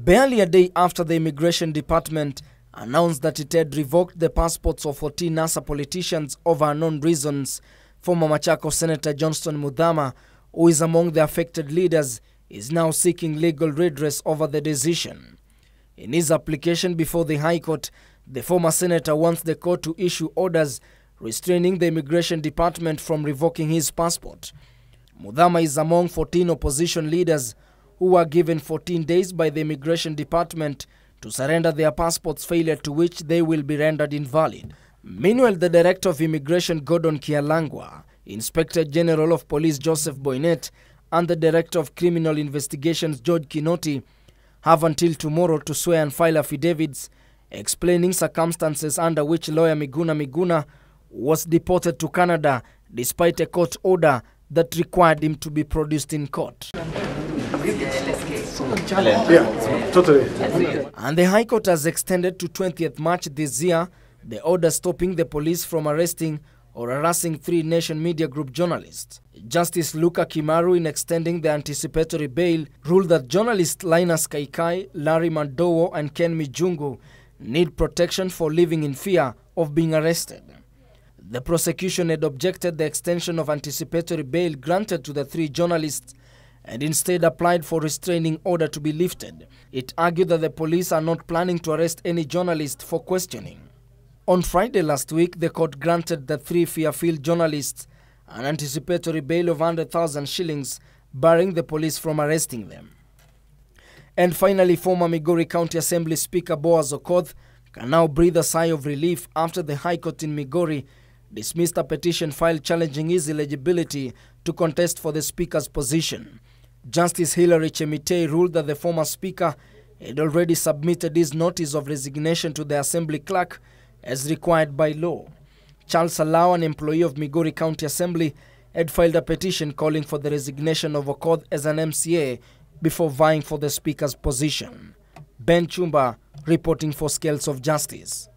Barely a day after the Immigration Department announced that it had revoked the passports of 14 NASA politicians over unknown reasons, former Machakos Senator Johnstone Muthama, who is among the affected leaders, is now seeking legal redress over the decision. In his application before the High Court, the former senator wants the court to issue orders restraining the Immigration Department from revoking his passport. Muthama is among 14 opposition leaders who were given 14 days by the Immigration Department to surrender their passports, failure to which they will be rendered invalid. Meanwhile, the Director of Immigration Gordon Kihalangwa, Inspector General of Police Joseph Boynet, and the Director of Criminal Investigations George Kinoti have until tomorrow to swear and file affidavits explaining circumstances under which lawyer Miguna was deported to Canada despite a court order that required him to be produced in court. Totally. And the High Court has extended to 20th March this year the order stopping the police from arresting or harassing 3 Nation Media Group journalists. Justice Luka Kimaru, in extending the anticipatory bail, ruled that journalists Linus Kaikai, Larry Mandowo and Ken Mijungu need protection for living in fear of being arrested. The prosecution had objected the extension of anticipatory bail granted to the 3 journalists and instead applied for restraining order to be lifted. It argued that the police are not planning to arrest any journalist for questioning. On Friday last week, the court granted the 3 fear-filled journalists an anticipatory bail of 100,000 shillings, barring the police from arresting them. And finally, former Migori County Assembly Speaker Boaz Okoth can now breathe a sigh of relief after the High Court in Migori dismissed a petition filed challenging his eligibility to contest for the Speaker's position. Justice Hilary Chemitei ruled that the former Speaker had already submitted his notice of resignation to the Assembly Clerk as required by law. Charles Alao, an employee of Migori County Assembly, had filed a petition calling for the resignation of Okoth as an MCA before vying for the Speaker's position. Ben Chumba reporting for Scales of Justice.